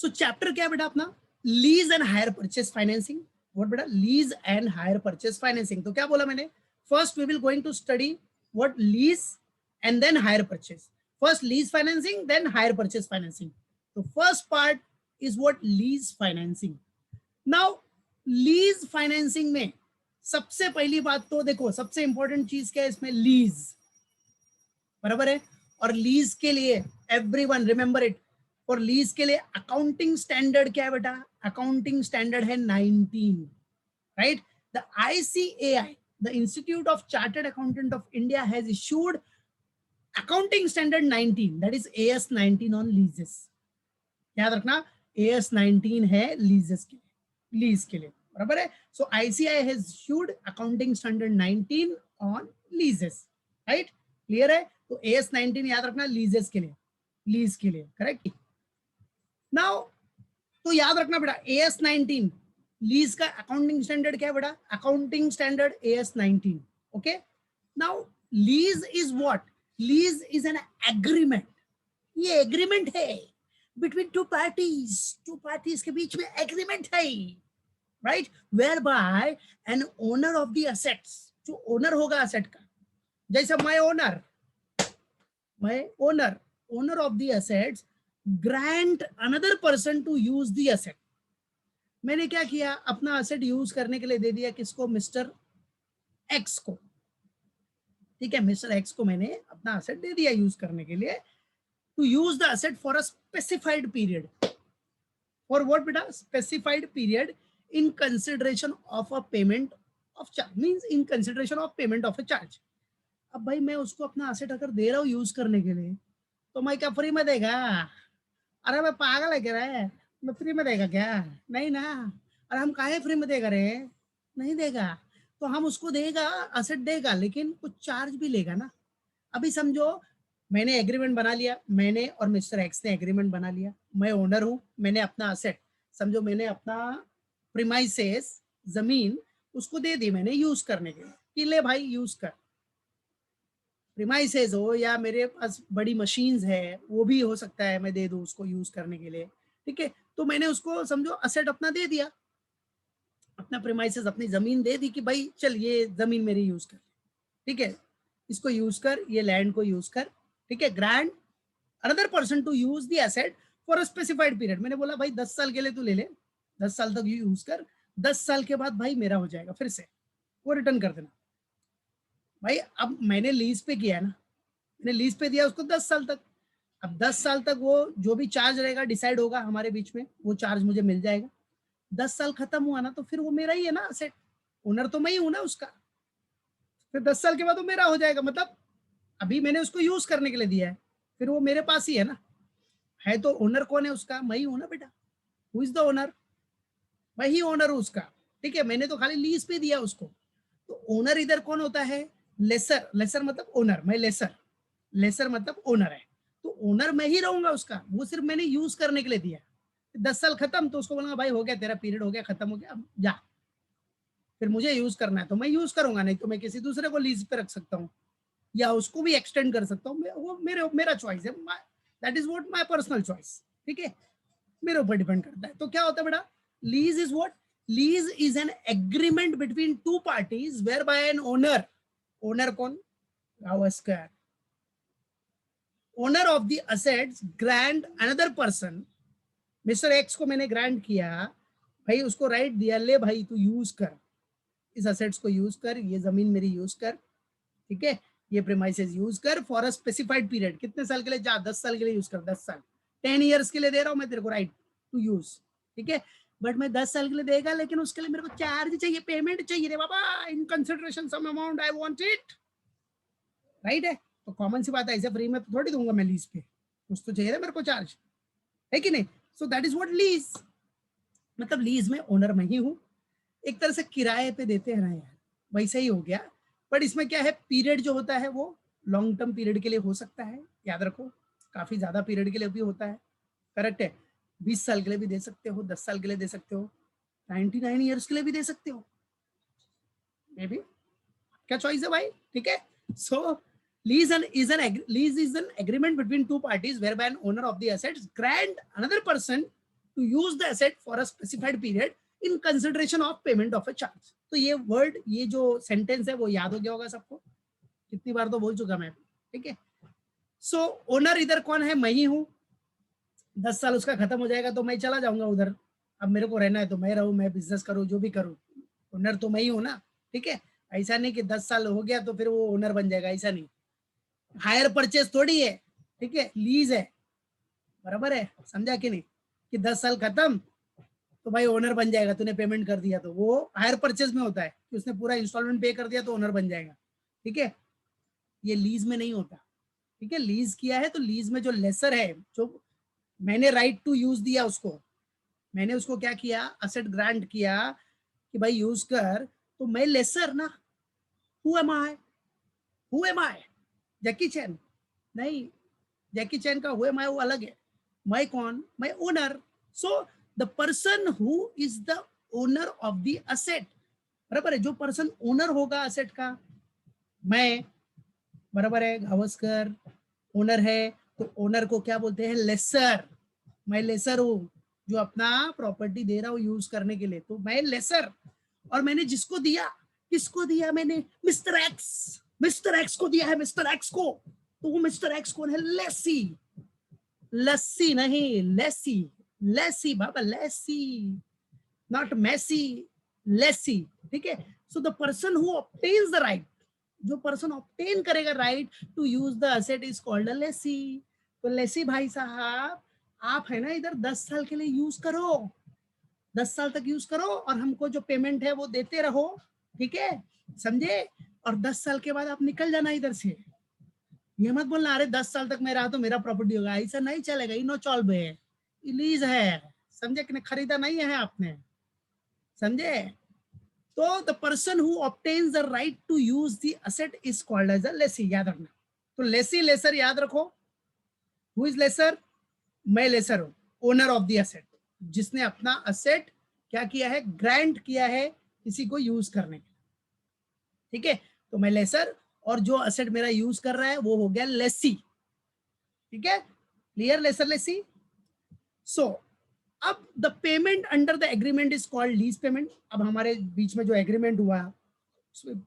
सो chapter क्या है बेटा अपना, lease and hire purchase financing. What बेटा, lease and hire purchase financing. तो क्या बोला मैंने, first we will going to study what lease and then hire purchase. First lease financing, then hire purchase financing. तो first part is what, lease financing. Now lease financing में सबसे पहली बात तो देखो, सबसे इंपॉर्टेंट चीज क्या है इसमें, लीज, बराबर है। और लीज के लिए एवरीवन रिमेंबर इट, और लीज के लिए अकाउंटिंग स्टैंडर्ड क्या है बेटा, अकाउंटिंग स्टैंडर्ड है 19, right. The ICAI, the institute of chartered accountant of India has issued accounting standard 19, that is as 19 on लीजेस। याद रखना, एएस 19 है लीजेस के लिए, लीज के लिए, बराबर है। So ICI has issued accounting standard 19 on leases, right, clear है। तो एएस 19 याद रखना लीजेस के लिए, लीज के लिए, करेक्ट। नाउ तो याद रखना बेटा, एएस 19 लीज का अकाउंटिंग स्टैंडर्ड क्या है बेटा, accounting standard AS 19, okay. Now lease is what, lease is an agreement, ये एग्रीमेंट है between two parties, two parties के बीच में एग्रीमेंट है, right, whereby an owner of the assets, जो ओनर होगा असेट का, जैसे मैं owner, owner of the assets grant another person to use the asset. मैंने क्या किया, अपना असेट यूज करने के लिए दे दिया किसको, मिस्टर एक्स को, ठीक है, मिस्टर एक्स को मैंने अपना असेट दे दिया यूज करने के लिए, to use the asset for a specified period. For what बेटा, specified period in consideration of a payment of charge, means in consideration of payment of a charge. अब भाई मैं उसको अपना असेट अगर दे रहा हूँ यूज करने के लिए, तो मैं क्या फ्री में देगा, अरे मैं पागल है क्या रे, मैं फ्री में देगा क्या, नहीं ना। अरे हम काहे फ्री में देगा रे, नहीं देगा। तो हम उसको देगा, असेट देगा, लेकिन कुछ चार्ज भी लेगा ना। अभी समझो मैंने एग्रीमेंट बना लिया, मैंने और मिस्टर एक्स ने एग्रीमेंट बना लिया, मैं ओनर हूँ, मैंने अपना असेट, समझो मैंने अपना प्रीमाइसेस जमीन उसको दे दी मैंने यूज करने के लिए कि ले भाई यूज कर, प्रीमाइसेस हो या मेरे पास बड़ी मशीन्स है वो भी हो सकता है, मैं दे दूं उसको यूज करने के लिए, ठीक है। तो मैंने उसको समझो असेट अपना दे दिया, अपना प्रीमाइसेस अपनी जमीन दे दी कि भाई चल ये जमीन मेरी यूज कर, ठीक है, इसको यूज कर, ये लैंड को यूज कर, ठीक है। Grant another person to use the asset for a specified period, मैंने बोला भाई 10 साल के लिए तू ले ले, 10 साल तक यूज कर, 10 साल के बाद भाई मेरा हो जाएगा, फिर से वो रिटर्न कर देना। भाई अब मैंने लीज पे किया ना, मैंने लीज पे दिया उसको 10 साल तक, अब 10 साल तक वो जो भी चार्ज रहेगा डिसाइड होगा हमारे बीच में, वो चार्ज मुझे मिल जाएगा। 10 साल खत्म हुआ ना तो फिर वो मेरा ही है ना असेट, ओनर तो मैं ही हूं ना उसका, फिर 10 साल के बाद वो मेरा हो जाएगा। मतलब अभी मैंने उसको यूज करने के लिए दिया है, फिर वो मेरे पास ही है ना, है तो ओनर कौन है उसका, मैं ही हूं ना बेटा, हु इज द ओनर, मैं ही ओनर हूं उसका, ठीक है। मैंने तो खाली लीज पे दिया उसको, तो ओनर इधर कौन होता है, लेसर, लेसर मतलब ओनर, मैं लेसर, लेसर मतलब ओनर है, तो ओनर मैं ही रहूंगा उसका, वो सिर्फ मैंने यूज करने के लिए दिया। 10 साल खत्म तो उसको बोलूंगा भाई हो गया तेरा पीरियड, हो गया खत्म हो गया, अब जा, फिर मुझे यूज करना है तो मैं यूज करूंगा, नहीं तो मैं किसी दूसरे को लीज पे रख सकता हूँ या उसको भी एक्सटेंड कर सकता हूँ, वो मेरा चॉइस है, that is what my personal choice, ठीक है, मेरे ऊपर डिपेंड करता है। तो क्या होता है बेटा, lease is what, lease is an agreement between two parties whereby an owner, owner कौन, Gavaskar, owner of the assets grant another person, mister X को मैंने ग्रांट किया, भाई उसको राइट दिया, ले भाई तू यूज कर, इस असेट्स को यूज कर, ये जमीन मेरी यूज कर, ठीक है, ये प्रीमाइसेस यूज कर फॉर अ स्पेसिफाइड पीरियड, कितने साल के लिए, जा 10 साल के लिए यूज कर, 10 साल, 10 ईयर्स के लिए दे रहा हूं मैं तेरे को राइट टू यूज, ठीक है। बट मैं 10 साल के लिए देगा, लेकिन उसके लिए मेरे को चार्ज चाहिए, पेमेंट चाहिए रे बाबा, in consideration some amount I want it, right है। तो कॉमन सी बात है, ऐसे फ्री में तो थोड़ी दूंगा मैं लीज पे, कुछ तो चाहिए मेरे को चार्ज, है कि नहीं। So that is what lease, मतलब लीज में ओनर मैं ही हूं, एक तरह से किराए पे देते हैं ना यार, वैसे ही हो गया। बट इसमें क्या है, पीरियड जो होता है वो लॉन्ग टर्म पीरियड के लिए हो सकता है, याद रखो, काफी ज्यादा पीरियड के लिए भी होता है, करेक्ट है, 20 साल के लिए भी दे सकते हो, 10 साल के लिए दे सकते हो, 99 ईयर्स के लिए भी दे सकते हो, मे बी, क्या चॉइस है भाई, ठीक है। सो lease is an agreement between two parties whereby an owner of the assets grant another person to use the asset for a specified period in consideration of payment of a charge. तो ये word, ये जो sentence है वो याद हो गया होगा सबको, कितनी बार तो बोल चुका मैं, ठीक है। सो ओनर इधर कौन है, मैं ही हूँ। 10 साल उसका खत्म हो जाएगा तो मैं चला जाऊंगा उधर, अब मेरे को रहना है तो मैं रहूँ, मैं बिजनेस करूँ, जो भी करूँ, ओनर तो मैं ही हूँ ना, ठीक है। ऐसा नहीं कि 10 साल हो गया तो फिर वो ओनर बन जाएगा, ऐसा नहीं। हायर परचेज थोड़ी है, ठीक है, लीज है, बराबर है, समझा कि नहीं, कि 10 साल खत्म तो भाई ओनर बन जाएगा, तूने पेमेंट कर दिया तो। वो हायर परचेज में होता है कि उसने पूरा इंस्टॉलमेंट पे कर दिया तो ओनर बन जाएगा, ठीक है। ये लीज में नहीं होता, ठीक है। लीज किया है तो लीज में जो लेसर है, जो मैंने राइट टू यूज दिया उसको, मैंने उसको क्या किया, असेट ग्रांट किया कि भाई यूज कर, तो मैं लेसर ना। Who am I, who am I, Jackie Chan नहीं, जैकी चैन का हु एम आई वो अलग है। मैं कौन, मैं owner. So the person who is the owner of the asset, बराबर है, जो पर्सन ओनर होगा असेट का, मैं, बराबर है, गावस्कर ओनर है, तो ओनर को क्या बोलते हैं, लेसर। मैं लेसर हूँ जो अपना प्रॉपर्टी दे रहा हूँ यूज करने के लिए, तो मैं लेसर। और मैंने जिसको दिया, किसको दिया मैंने, मिस्टर एक्स, मिस्टर एक्स को दिया है, मिस्टर एक्स को। तो वो मिस्टर एक्स कौन है, लेसी, लस्सी नहीं, लेसी, लेसी बाबा, लेसी, नॉट मैसी, लेसी, ठीक है। So the person who obtains the right, जो पर्सन ऑब्टेन करेगा right to use the asset is called a lessee. तो लेसी भाई साहब, आप है ना इधर 10 साल के लिए यूज करो, 10 साल तक यूज करो और हमको जो पेमेंट है वो देते रहो, ठीक है, समझे। और 10 साल के बाद आप निकल जाना इधर से। ये मत बोलना अरे 10 साल तक मैं रहा तो मेरा प्रॉपर्टी होगा, ऐसा नहीं चलेगा। इनो चॉल बे, लीज है, समझे कि नहीं, खरीदा नहीं है आपने, समझे। तो the person who obtains the right to use the asset is called as a lessee, याद रखना। तो लेसी, लेसर याद रखो। हु इज लेसर, मैं लेसर हूं, ओनर ऑफ द असेट, जिसने अपना असेट क्या किया है, ग्रांट किया है किसी को यूज करने के, ठीक है। तो मैं लेसर, और जो असेट मेरा यूज कर रहा है वो हो गया लेसी, ठीक है, क्लियर, लेसर लेसी। सो अब the payment under the agreement is called lease payment. अब हमारे बीच में जो एग्रीमेंट हुआ उसमें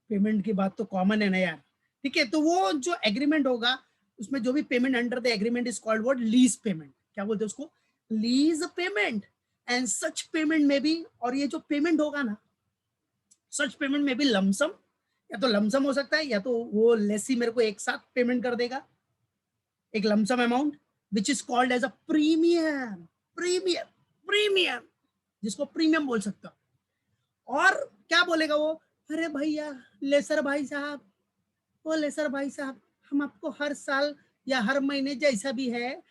पेमेंट की बात तो कॉमन है ना यार, ठीक है। तो वो जो एग्रीमेंट होगा उसमें जो भी payment under the agreement is called what, lease payment. क्या बोलते हैं उसको, lease payment. And such payment में भी, और ये जो पेमेंट होगा ना, सच पेमेंट में भी लमसम, या तो लमसम हो सकता है या तो वो लेसी मेरे को एक साथ पेमेंट कर देगा, एक lump sum amount, which is called as a premium, premium, premium, जिसको प्रीमियम बोल सकता। और क्या बोलेगा वो, अरे भैया लेसर भाई साहब, वो लेसर भाई साहब, हम आपको हर साल या हर महीने जैसा भी है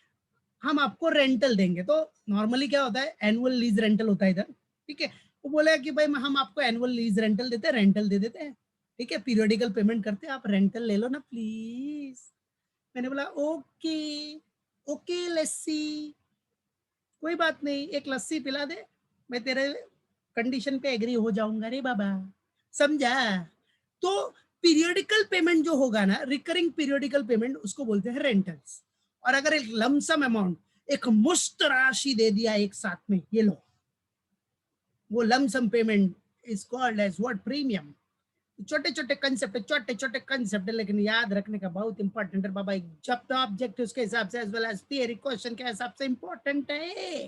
हम आपको रेंटल देंगे। तो नॉर्मली क्या होता है, एनुअल लीज रेंटल होता है इधर, ठीक है। वो बोलेगा कि भाई हम आपको एनुअल लीज रेंटल देते हैं, रेंटल दे देते हैं, ठीक है, पीरियडिकल पेमेंट करते हैं, आप रेंटल ले लो ना प्लीज। मैंने बोला ओके, ओके लस्सी, कोई बात नहीं, एक लस्सी पिला दे, मैं तेरे कंडीशन पे एग्री हो जाऊंगा रे बाबा, समझा। तो पीरियडिकल पेमेंट जो होगा ना, रिकरिंग पीरियडिकल पेमेंट, उसको बोलते हैं रेंटल्स। और अगर एक लमसम अमाउंट, एक मुश्त राशि दे दिया एक साथ में, ये लो, वो lump sum payment is called as what, premium. छोटे छोटे कंसेप्ट, छोटे छोटे कंसेप्ट, लेकिन याद रखने का बहुत इंपॉर्टेंट है बाबा। जब तो ऑब्जेक्ट उसके हिसाब से as well as theory question के हिसाब से इंपॉर्टेंट है,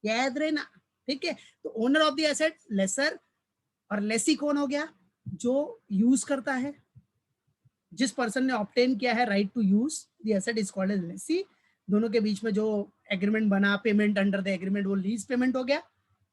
याद रहना, ठीक है। तो owner of the asset lessor, और लेसी कौन हो गया, जो यूज करता है, जिस पर्सन ने ऑब्टेन किया है right to use the asset is called as lessee. दोनों के बीच में जो एग्रीमेंट बना, पेमेंट अंडर द एग्रीमेंट, वो लीज पेमेंट हो गया,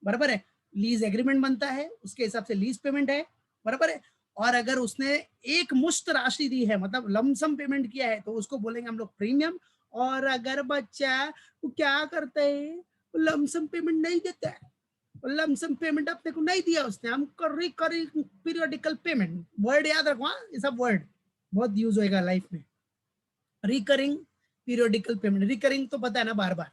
बराबर है। लीज एग्रीमेंट बनता है उसके हिसाब से लीज पेमेंट है, बराबर है। और अगर उसने एक मुश्त राशि दी है, मतलब लमसम पेमेंट किया है, तो उसको बोलेंगे हम लोग प्रीमियम। और अगर बच्चा वो क्या करता है, लमसम पेमेंट नहीं देता है, लमसम पेमेंट अपने को नहीं दिया उसने, हमको रिकरिंग पीरियडिकल पेमेंट, वर्ड याद रखो, ये सब वर्ड बहुत यूज होएगा लाइफ में। रिकरिंग पीरियडिकल पेमेंट, रिकरिंग तो पता है ना, बार बार,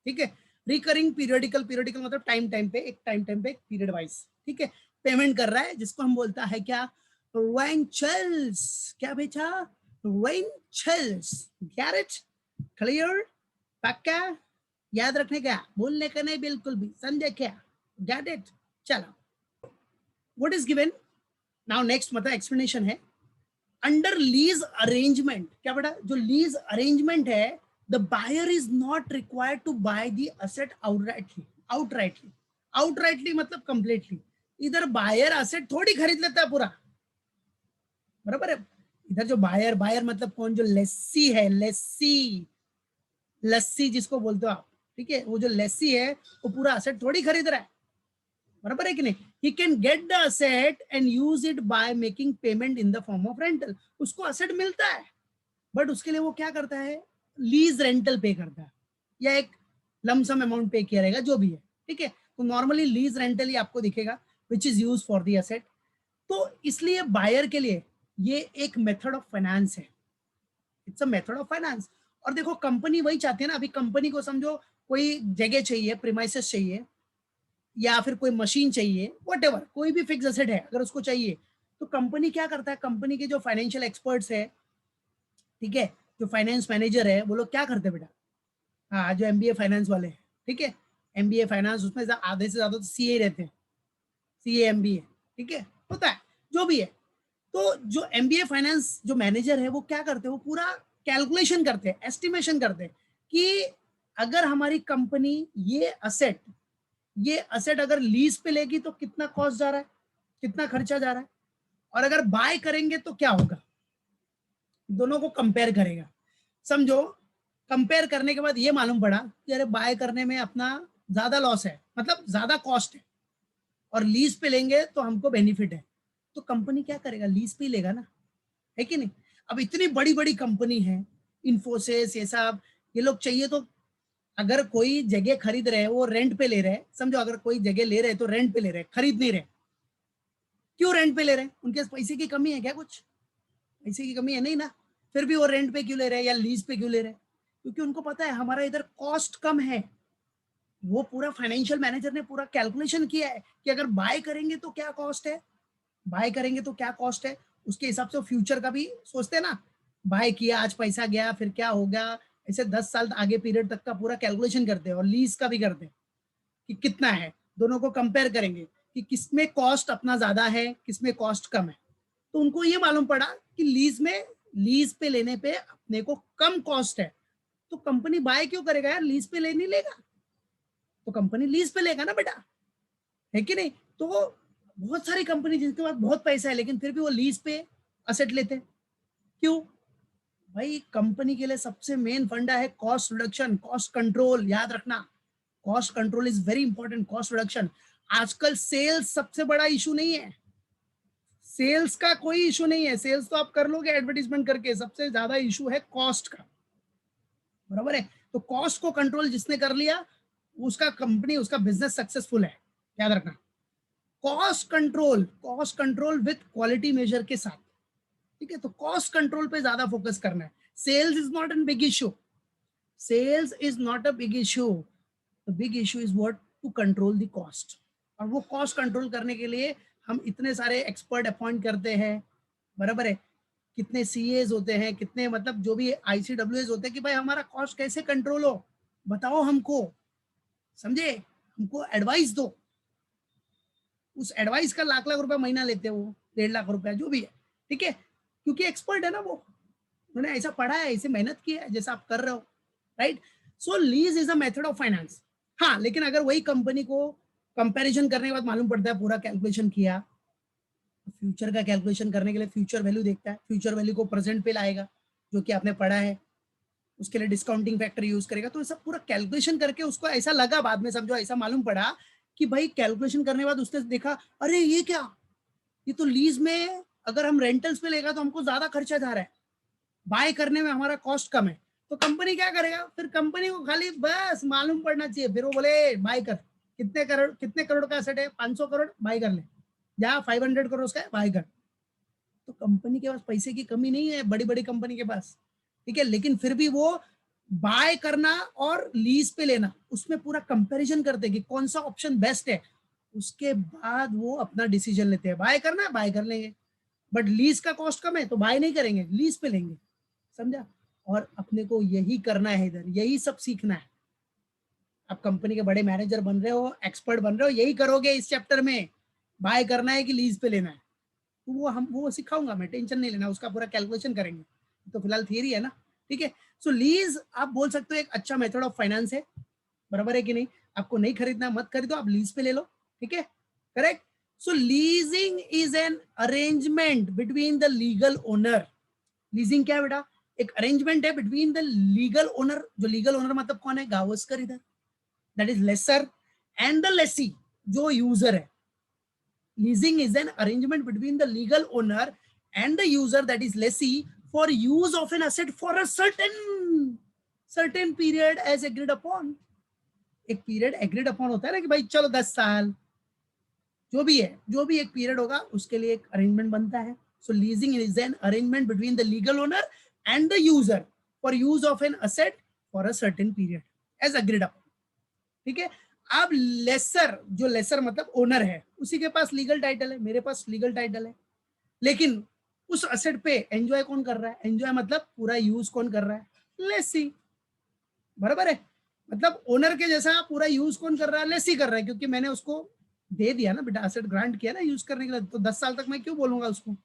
ठीक है। रिकरिंग पीरियडिकल, पीरियडिकल मतलब टाइम टाइम पे, एक टाइम टाइम पे, एक पीरियड वाइज, ठीक है, पेमेंट कर रहा है, जिसको हम बोलता है क्या, रेंटल्स। क्या बेचा, रेंटल्स, गैरेट, क्लियर, पक्का, याद रखने का, बोलने का नहीं बिल्कुल भी, समझे क्या? Get it? चलो, what is given now, next मतलब एक्सप्लेनेशन है। अंडर लीज अरेंजमेंट, क्या बेटा, जो लीज अरेंजमेंट है, the buyer is not required to buy the asset outrightly. Outrightly, outrightly मतलब कंप्लीटली। इधर बायर असेट थोड़ी खरीद लेता है पूरा, बराबर है। इधर जो बायर, बायर मतलब कौन, जो लेसी है, लेसी, लस्सी जिसको बोलते हो आप, ठीक है, वो जो लेसी है वो पूरा असेट थोड़ी खरीद रहा है, बराबर है कि नहीं। He can get the asset and use it by making payment in the form of rental. उसको असेट मिलता है, बट उसके लिए वो क्या करता है, लीज रेंटल पे करता है, या एक लमसम अमाउंट पे किया रहेगा, जो भी है, ठीक है। तो नॉर्मली लीज रेंटल ही आपको दिखेगा, which is use for the asset. तो इसलिए बायर के लिए ये एक मेथड ऑफ फाइनेंस है, it's a method of finance. और देखो कंपनी वही चाहती है ना, अभी कंपनी को समझो कोई जगह चाहिए, प्रीमाइसेस चाहिए, या फिर कोई मशीन चाहिए, व्हाटएवर, कोई भी फिक्स एसेट है अगर उसको चाहिए, तो कंपनी क्या करता है, कंपनी के जो फाइनेंशियल एक्सपर्ट्स है, ठीक है, जो फाइनेंस मैनेजर है, वो लोग क्या करते हैं बेटा, हाँ, जो एमबीए फाइनेंस वाले हैं, ठीक है, एमबीए फाइनेंस, उसमें आधे से ज्यादा तो सीए रहते हैं, सीए एमबीए, ठीक है, होता है, जो भी है। तो जो एमबीए फाइनेंस जो मैनेजर है, वो क्या करते हैं, वो पूरा कैलकुलेशन करते हैं, एस्टिमेशन करते हैं कि अगर हमारी कंपनी ये असेट अगर लीज पे लेगी तो कितना कॉस्ट जा रहा है, कितना खर्चा जा रहा है, और अगर बाय करेंगे तो क्या होगा, दोनों को कंपेयर करेगा। समझो, कंपेयर करने के बाद ये मालूम पड़ा कि अरे बाय करने में अपना ज्यादा लॉस है, मतलब ज्यादा कॉस्ट है, और लीज पे लेंगे तो हमको बेनिफिट है, तो कंपनी क्या करेगा, लीज पे लेगा ना, है कि नहीं। अब इतनी बड़ी बड़ी कंपनी है, इन्फोसिस, ये सब, ये लोग चाहिए तो, अगर कोई जगह खरीद रहे हैं वो रेंट पे ले रहे हैं, समझो अगर कोई जगह ले रहे हैं तो रेंट पे ले रहे हैं, खरीद नहीं रहे, क्यों रेंट पे ले रहे हैं, उनके पास पैसे की कमी है क्या, कुछ पैसे की कमी है नहीं ना, फिर भी वो रेंट पे क्यों ले रहे हैं या लीज पे क्यों ले रहे हैं, क्योंकि उनको पता है हमारा इधर कॉस्ट कम है। वो पूरा फाइनेंशियल मैनेजर ने पूरा कैलकुलेशन किया है कि अगर बाय करेंगे तो क्या कॉस्ट है, बाय करेंगे तो क्या कॉस्ट है, उसके हिसाब से फ्यूचर का भी सोचते हैं ना, बाय किया, आज पैसा गया, फिर क्या होगा, ऐसे 10 साल आगे पीरियड तक का पूरा कैलकुलेशन करते हैं, और लीज का भी करते हैं कि कितना है, दोनों को कंपेयर करेंगे कि किसमें कॉस्ट अपना ज्यादा है, किसमें कॉस्ट कम है। तो उनको ये मालूम पड़ा कि लीज पे लेने पे अपने को कम कॉस्ट है, तो कंपनी बाय क्यों करेगा यार, लीज पे ले नहीं लेगा, तो कंपनी लीज पे लेगा ना बेटा, है कि नहीं। तो बहुत सारी कंपनी जिनके पास बहुत पैसा है लेकिन फिर भी वो लीज पे असेट लेते हैं, क्यों भाई, कंपनी के लिए सबसे मेन फंडा है कॉस्ट रिडक्शन, कॉस्ट कंट्रोल, याद रखना, cost control is very important, cost reduction. आजकल सेल्स सबसे बड़ा इशू नहीं है, सेल्स का कोई इशू नहीं है, सेल्स तो आप कर लोगे एडवर्टीजमेंट करके, सबसे ज्यादा इशू है कॉस्ट का, बराबर है। तो कॉस्ट को कंट्रोल जिसने कर लिया, उसका कंपनी, उसका बिजनेस सक्सेसफुल है, याद रखना। Cost control with quality measure के साथ, ठीक है, तो कॉस्ट कंट्रोल पे ज्यादा फोकस करना है। Sales is not an big issue, sales is not a big issue, the big issue is what, to control the cost. और वो कॉस्ट कंट्रोल करने के लिए हम इतने सारे एक्सपर्ट अपॉइंट करते हैं, बराबर है, कितने सीएज होते हैं, कितने मतलब जो भी आईसीडब्ल्यूएस होते हैं, कि भाई हमारा कॉस्ट कैसे कंट्रोल हो, बताओ हमको, समझे, हमको एडवाइस दो। उस एडवाइस का लाख लाख रुपया महीना लेते हैं वो, 1.5 लाख रुपया, जो भी है, ठीक है, क्योंकि एक्सपर्ट है ना वो, उन्होंने ऐसा पढ़ा है, ऐसे मेहनत की है जैसा आप कर रहे हो, right. So lease is a method of finance. हाँ, लेकिन अगर वही कंपनी को कंपैरिजन करने के बाद मालूम पड़ता है पूरा कैलकुलेशन किया, फ्यूचर का कैलकुलेशन करने के लिए फ्यूचर वैल्यू देखता है, फ्यूचर वैल्यू को प्रेजेंट पे लाएगा, जो कि आपने पढ़ा है, उसके लिए डिस्काउंटिंग फैक्टर यूज करेगा, तो सब पूरा कैलकुलेशन करके उसको ऐसा लगा, बाद में समझो ऐसा मालूम पड़ा कि भाई कैलकुलेशन करने के बाद उसने देखा, अरे ये क्या, ये तो लीज में अगर हम रेंटल्स पे लेगा तो हमको ज्यादा खर्चा जा रहा है, बाय करने में हमारा कॉस्ट कम है, तो कंपनी क्या करेगा, फिर कंपनी को खाली बस मालूम पड़ना चाहिए, फिर वो बोले बाय कर, कितने करोड़ का एसेट है, 500 करोड़, बाय कर ले, जा 500 करोड़ का है, बाय कर। तो कंपनी के पास पैसे की कमी नहीं है, बड़ी बड़ी कंपनी के पास, ठीक है, लेकिन फिर भी वो बाय करना और लीज पे लेना, उसमें पूरा कंपैरिजन करते हैं कि कौन सा ऑप्शन बेस्ट है, उसके बाद वो अपना डिसीजन लेते हैं, बाय करना है बाय कर लेंगे, बट लीज का कॉस्ट कम है तो बाय नहीं करेंगे, लीज पे लेंगे, समझा। और अपने को यही करना है, इधर यही सब सीखना है, आप कंपनी के बड़े मैनेजर बन रहे हो, एक्सपर्ट बन रहे हो, यही करोगे इस चैप्टर में, बाय करना है कि लीज पे लेना है, तो वो सिखाऊंगा मैं, टेंशन नहीं लेना, उसका पूरा कैलकुलेशन करेंगे। तो फिलहाल थियरी है ना, ठीक है। सो लीज आप बोल सकते हो एक अच्छा मेथड ऑफ फाइनेंस है, बराबर है कि नहीं। आपको नहीं खरीदना मत खरीदो, आप लीज पे ले लो, ठीक है, correct. So leasing is an arrangement between the legal owner. Leasing क्या है बेटा, एक अरेंजमेंट है बिटवीन द लीगल ओनर, जो लीगल ओनर मतलब कौन है, गावस्कर इधर, that is lessor, and the lessee जो यूजर है। Leasing is an arrangement between the legal owner and the user, that is lessee, for use of an asset for a certain period as agreed upon. एक period agreed upon होता है ना कि भाई चलो 10 साल, जो भी है, जो भी एक पीरियड होगा उसके लिए एक अरेंजमेंट बनता है। So leasing is an arrangement between the legal owner and the user for use of an asset for a certain period as agreed upon, ठीक है। अब लेसर, जो लेसर मतलब ओनर है, उसी के पास लीगल टाइटल है, मेरे पास लीगल टाइटल है, लेकिन उस असेट पे एंजॉय कौन कर रहा है, एंजॉय मतलब पूरा यूज कौन कर रहा है, लेसी, बराबर है। मतलब ओनर के जैसा पूरा यूज कौन कर रहा है, लेसी कर रहा है, क्योंकि मैंने उसको दे दिया ना बेटा, असेट ग्रांट किया ना यूज करने के लिए, तो 10 साल तक मैं क्यों बोलूंगा उसको,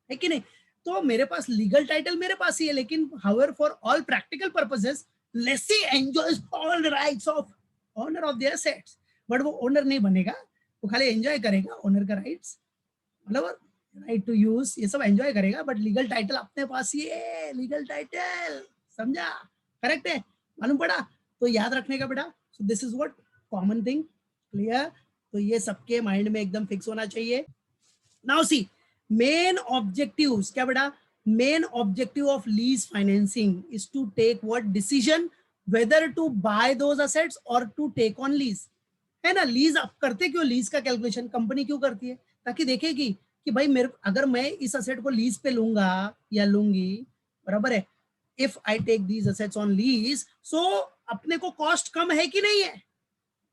है कि नहीं। तो मेरे पास लीगल टाइटल मेरे पास ही है, लेकिन however for all practical purposes lessee enjoys all the rights of owner of the assets, but वो ओनर नहीं बनेगा, वो खाली एंजॉय करेगा ओनर का राइट्स, मतलब राइट टू यूज ये सब एंजॉय करेगा, बट लीगल टाइटल अपने पास ही है, लीगल टाइटल, समझा, करेक्ट है, मालूम पड़ा। तो याद रखने का बेटा, so this is what common thing, clear. तो ये सबके माइंड में एकदम फिक्स होना चाहिए। नाउ सी, मेन ऑब्जेक्टिव्स क्या बेटा, main objective of lease financing is to take what decision whether to buy those assets और टू टेक ऑन लीज, है ना। लीज आप करते क्यों, लीज का कैलकुलेशन कंपनी क्यों करती है, ताकि देखेगी कि भाई मेरे, अगर मैं इस असेट को लीज पे लूंगा या लूंगी, बराबर है, if I take these assets on lease, so अपने को कॉस्ट कम है कि नहीं है,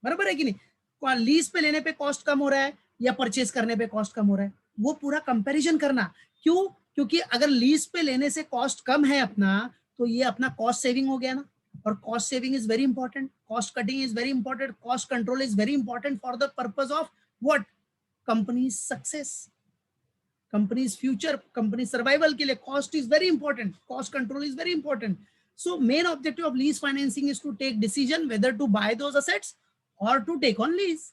बराबर है कि नहीं। लीज पे लेने पे कॉस्ट कम हो रहा है या परचेज करने पे कॉस्ट कम हो रहा है, वो पूरा कंपैरिजन करना। क्यों, क्योंकि अगर लीज पे लेने से कॉस्ट कम है अपना, तो ये अपना कॉस्ट सेविंग हो गया ना, और cost saving is very important, cost cutting is very important, cost control is very important for the purpose of what, company success, company future, company survival के लिए cost is very important, cost control is very important. So main objective of lease financing is to take decision whether to buy those assets or to take on lease.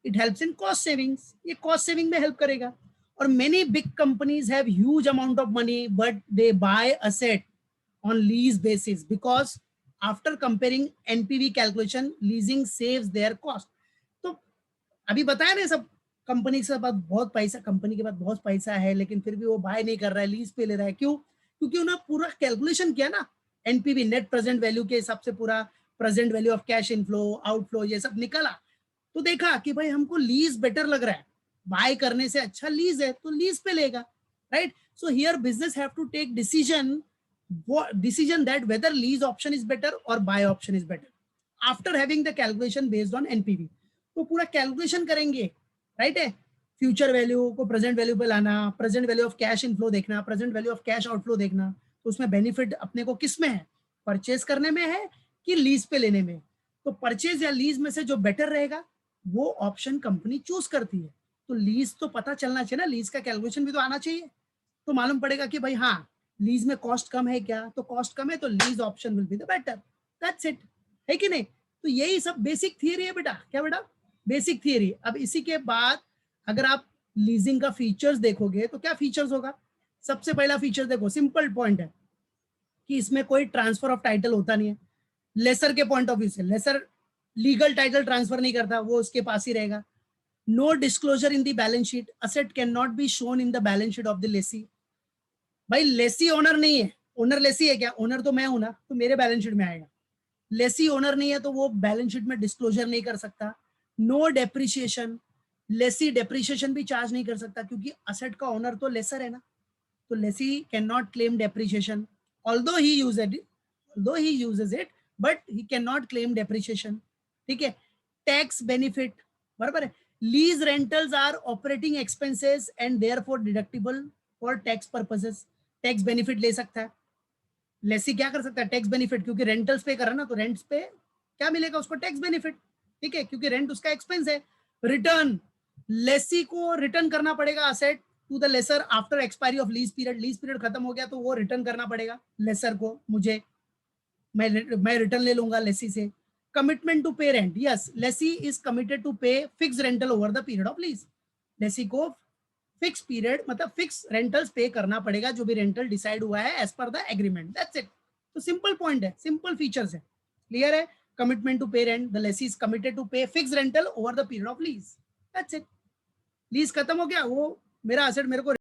It helps in cost savings. ये cost saving में help करेगा। और many big companies have huge amount of money, but they buy asset on lease basis because after comparing NPV calculation, leasing saves their cost. तो अभी बताया ना सब, company के पास बहुत पैसा, कंपनी के पास बहुत पैसा है, लेकिन फिर भी वो बाय नहीं कर रहा है, लीज पे ले रहा है, क्यों, क्योंकि उन्होंने पूरा कैलकुलेशन किया ना, एनपीवी नेट प्रेजेंट वैल्यू के हिसाब से, पूरा present value of cash inflow outflow ये सब निकाला, तो देखा कि भाई हमको लीज बेटर लग रहा है, बाय करने से अच्छा लीज है, तो लीज पे लेगा, right. So here business have to take decision that whether lease option is better और buy option is better after having the calculation based on NPV. तो पूरा कैलकुलेशन करेंगे, राइट है, फ्यूचर वैल्यू को प्रेजेंट वैल्यू पे लाना, present value of cash inflow देखना, present value of cash outflow देखना, तो उसमें बेनिफिट अपने को किस में है, परचेज करने में है कि लीज पे लेने में। तो परचेज या लीज में से जो बेटर रहेगा वो ऑप्शन कंपनी चूज करती है। तो लीज तो पता चलना चाहिए ना, लीज का कैलकुलेशन भी तो आना चाहिए, तो मालूम पड़ेगा कि भाई हाँ लीज में कॉस्ट कम है क्या, तो कॉस्ट कम है तो lease option will be the better, that's it, है कि नहीं। तो यही सब बेसिक थियरी है बेटा, क्या बेटा, बेसिक थियरी। अब इसी के बाद अगर आप लीजिंग का फीचर्स देखोगे तो क्या फीचर्स होगा, सबसे पहला फीचर देखो, सिंपल पॉइंट है कि इसमें कोई ट्रांसफर ऑफ टाइटल होता नहीं है। लेसर के पॉइंट ऑफ व्यू से, लेसर लीगल टाइटल ट्रांसफर नहीं करता, वो उसके पास ही रहेगा। No disclosure in the balance sheet, asset can not be shown in the balance sheet of the lessee. भाई लेसी ओनर नहीं है, ओनर लेसी है क्या, ओनर तो मैं हूं ना, तो मेरे बैलेंस शीट में आएगा। लेसी ओनर नहीं है तो वो बैलेंस शीट में डिस्क्लोजर नहीं कर सकता। नो डेप्रिसिएशन, लेसी डेप्रिसिएशन भी चार्ज नहीं कर सकता, क्योंकि असेट का ओनर तो लेसर है ना, तो lessee can not claim depreciation, although he use it, although he uses it, but he can not claim depreciation, ठीक है। टैक्स बेनिफिट, बराबर है, lease rentals are operating expenses and therefore deductible for tax purposes, tax benefit ले सकता है। लेसी क्या कर सकता है, टैक्स बेनिफिट, क्योंकि रेंटल्स पे कर रहा है ना, तो रेंट्स पे क्या मिलेगा उसको? टैक्स बेनिफिट, ठीक है, क्योंकि रेंट उसका एक्सपेंस है। रिटर्न, लेसी को रिटर्न करना पड़ेगा asset to the lessor after expiry of lease period. Lease period खत्म हो गया तो वो रिटर्न करना पड़ेगा लेसर को, मुझे, मैं रिटर्न ले लूंगा लेसी से। Commitment to pay rent, yes, lessee is committed to pay fix rental over the period of lease. Lessee को फिक्स पीरियड मतलब फिक्स रेंटल्स पे करना पड़ेगा, जो भी रेंटल डिसाइड हुआ है as per the agreement, that's it. तो simple point है, सिंपल फीचर्स है, क्लियर है। Commitment to pay rent, the lessee is committed to pay fix rental over the period of lease, that's it. Lease खत्म हो गया, वो मेरा asset मेरे को